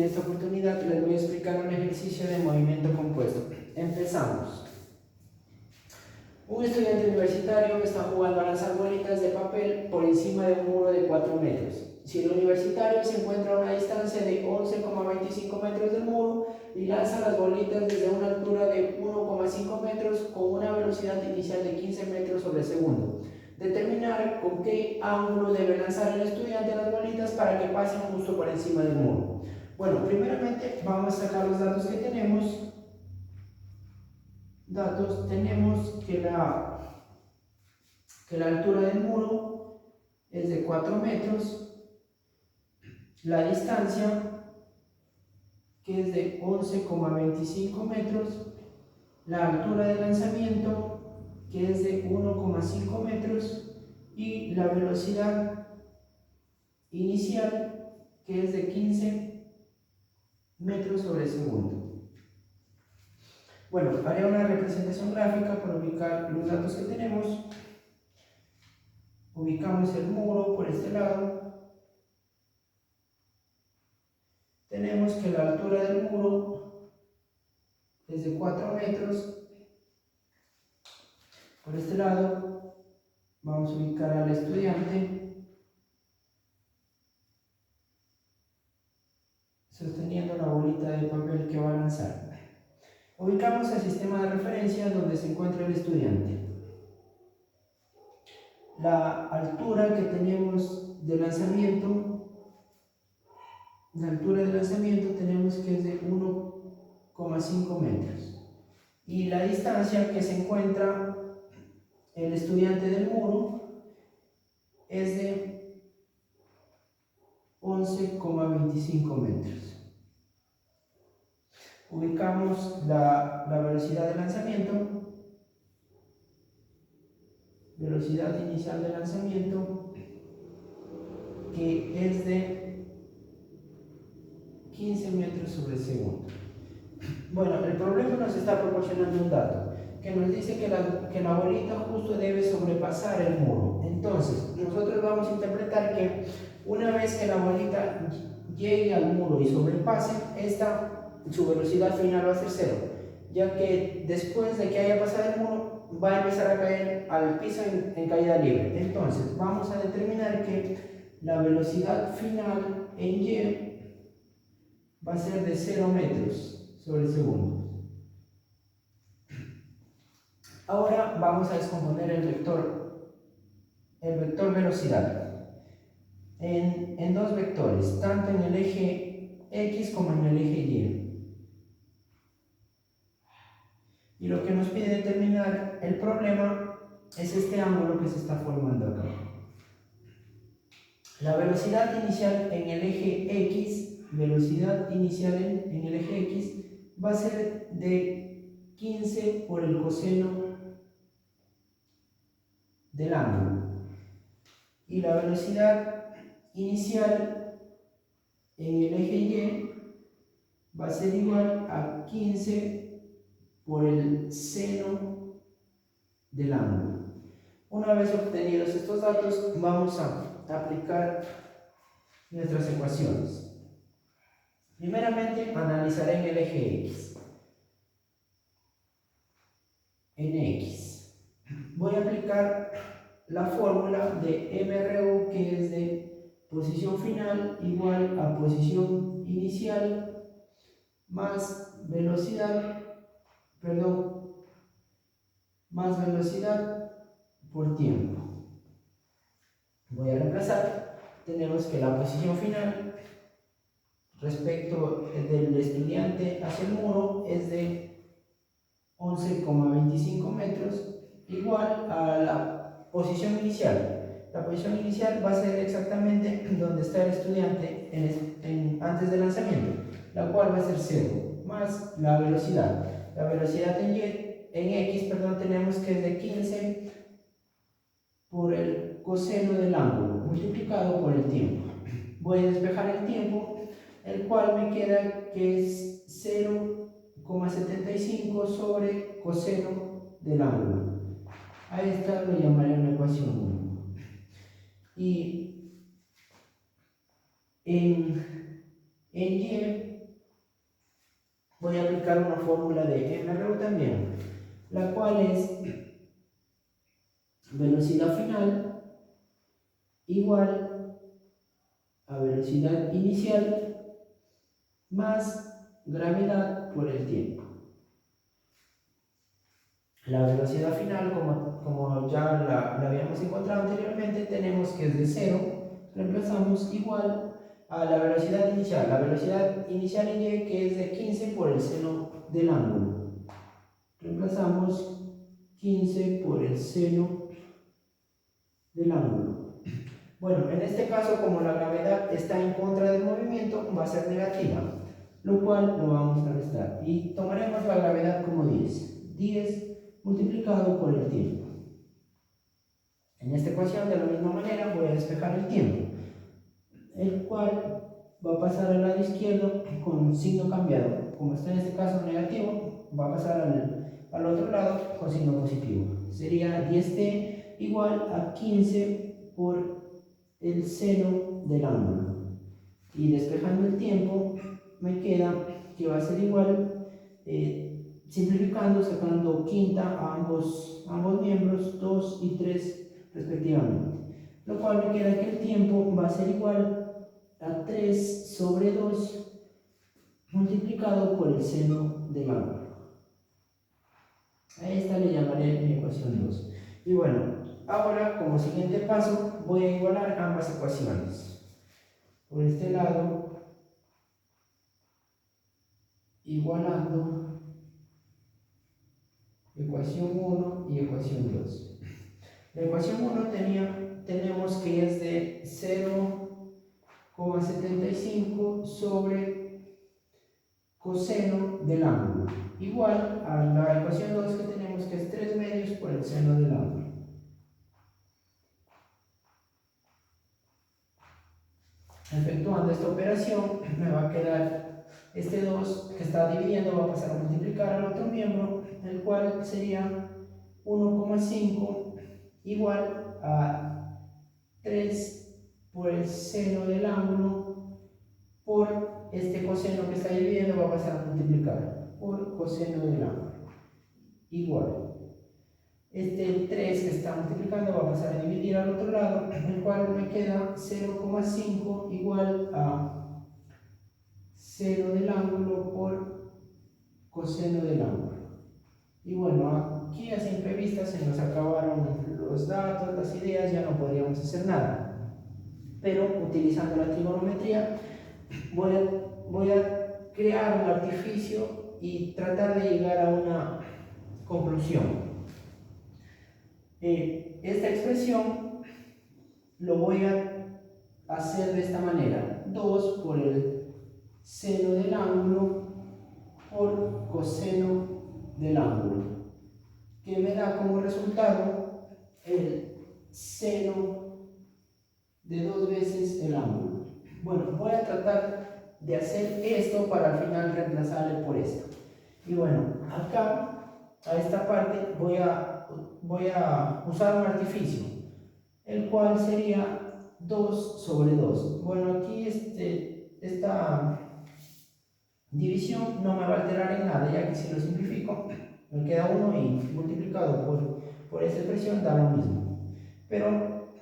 esta oportunidad les voy a explicar un ejercicio de movimiento compuesto. Empezamos. Un estudiante universitario está jugando a lanzar bolitas de papel por encima de un muro de 4 metros. Si el universitario se encuentra a una distancia de 11,25 metros del muro y lanza las bolitas desde una altura de 1,5 metros con una velocidad inicial de 15 metros sobre segundo. Determinar con qué ángulo debe lanzar el estudiante las bolitas para que pasen justo por encima del muro. Bueno, primeramente vamos a sacar los datos que tenemos. Tenemos que la altura del muro es de 4 metros, la distancia que es de 11,25 metros, la altura de lanzamiento que es de 1,5 metros y la velocidad inicial que es de 15 metros sobre segundo. Bueno, haré una representación gráfica para ubicar los datos que tenemos. Ubicamos el muro por este lado. Tenemos que la altura del muro es de 4 metros. Por este lado vamos a ubicar al estudiante sosteniendo la bolita de papel que va a lanzar. Ubicamos el sistema de referencia donde se encuentra el estudiante. La altura que tenemos de lanzamiento, tenemos que es de 1,5 metros. Y la distancia que se encuentra el estudiante del muro es de 11,25 metros. Ubicamos la velocidad de lanzamiento, velocidad inicial de lanzamiento, que es de 15 metros sobre segundo. Bueno, el problema nos está proporcionando un dato que nos dice que la bolita justo debe sobrepasar el muro. Entonces, nosotros vamos a interpretar que una vez que la bolita llegue al muro y sobrepase, su velocidad final va a ser 0, ya que después de que haya pasado el muro va a empezar a caer al piso en caída libre. Entonces vamos a determinar que la velocidad final en Y va a ser de 0 metros sobre segundo. Ahora vamos a descomponer el vector velocidad en dos vectores, tanto en el eje X como en el eje Y. Y lo que nos pide determinar el problema es este ángulo que se está formando acá. La velocidad inicial en el eje X, va a ser de 15 por el coseno del ángulo. Y la velocidad inicial en el eje Y va a ser igual a 15 por el seno del ángulo. Una vez obtenidos estos datos, vamos a aplicar nuestras ecuaciones. Primeramente, analizaré en el eje X. En X voy a aplicar la fórmula de MRU, que es de posición final igual a posición inicial más velocidad por tiempo. Voy a reemplazar. Tenemos que la posición final respecto del estudiante hacia el muro es de 11,25 metros, igual a la posición inicial. La posición inicial va a ser exactamente donde está el estudiante antes del lanzamiento, la cual va a ser 0, más la velocidad. La velocidad en X, tenemos que es de 15 por el coseno del ángulo multiplicado por el tiempo. Voy a despejar el tiempo, el cual me queda que es 0,75 sobre coseno del ángulo. A esta lo llamaré una ecuación 1. Y en Y voy a aplicar una fórmula de MRU también, la cual es velocidad final igual a velocidad inicial más gravedad por el tiempo. La velocidad final, como ya la habíamos encontrado anteriormente, tenemos que es de 0, reemplazamos igual a la velocidad inicial. La velocidad inicial en Y, que es de 15 por el seno del ángulo. Reemplazamos 15 por el seno del ángulo. Bueno, en este caso, como la gravedad está en contra del movimiento, va a ser negativa, lo cual lo vamos a restar. Y tomaremos la gravedad como 10. 10 multiplicado por el tiempo. En esta ecuación, de la misma manera, voy a despejar el tiempo, el cual va a pasar al lado izquierdo con signo cambiado. Como está en este caso negativo, va a pasar al otro lado con signo positivo. Sería 10t igual a 15 por el seno del ángulo. Y despejando el tiempo, me queda que va a ser igual, simplificando, sacando quinta a ambos miembros, 2 y 3 respectivamente. Lo cual me queda que el tiempo va a ser igual a 3 sobre 2 multiplicado por el seno del ángulo. A esta le llamaré mi ecuación 2. Y bueno, ahora como siguiente paso voy a igualar ambas ecuaciones. Por este lado, igualando ecuación 1 y ecuación 2. La ecuación 1 tenemos que es de 0,75 sobre coseno del ángulo, igual a la ecuación 2 que tenemos que es 3 medios por el seno del ángulo. Efectuando esta operación me va a quedar este 2 que está dividiendo, va a pasar a multiplicar al otro miembro, el cual sería 1,5 igual a 3 por el seno del ángulo por este coseno que está dividiendo, va a pasar a multiplicar por coseno del ángulo, igual. Este 3 que está multiplicando va a pasar a dividir al otro lado, el cual me queda 0,5 igual a seno del ángulo por coseno del ángulo. Y bueno, aquí a simple vista se nos acabaron los datos, las ideas, ya no podríamos hacer nada. Pero utilizando la trigonometría voy a crear un artificio y tratar de llegar a una conclusión. Esta expresión lo voy a hacer de esta manera: 2 por el seno del ángulo por coseno del ángulo, que me da como resultado el seno de 2 veces el ángulo. Bueno, voy a tratar de hacer esto para al final reemplazarle por esto. Y bueno, acá a esta parte voy a usar un artificio, el cual sería 2 sobre 2. Bueno, aquí esta división no me va a alterar en nada, ya que si lo simplifico me queda 1 y multiplicado por esa expresión da lo mismo. Pero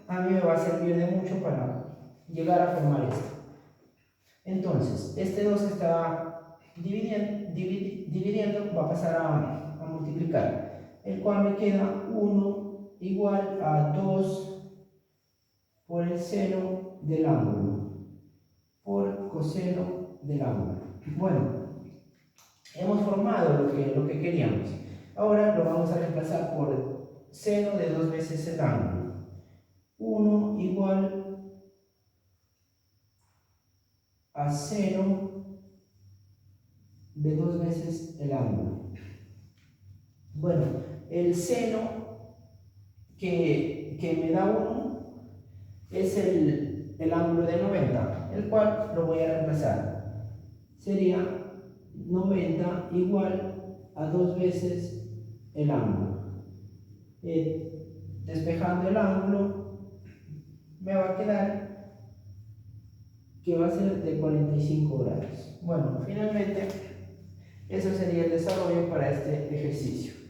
a mí me va a servir de mucho para llegar a formar esto. Entonces, este 2 que está dividiendo va a pasar a multiplicar, el cual me queda 1 igual a 2 por el seno del ángulo por coseno del ángulo. Bueno, hemos formado lo que queríamos. Ahora lo vamos a reemplazar por seno de 2 veces el ángulo. 1 igual a seno de 2 veces el ángulo. Bueno, el seno que me da 1 es el ángulo de 90, el cual lo voy a reemplazar. Sería 90 igual a 2 veces el ángulo. Despejando el ángulo, me va a quedar que va a ser de 45 grados. Bueno, finalmente Eso sería el desarrollo para este ejercicio.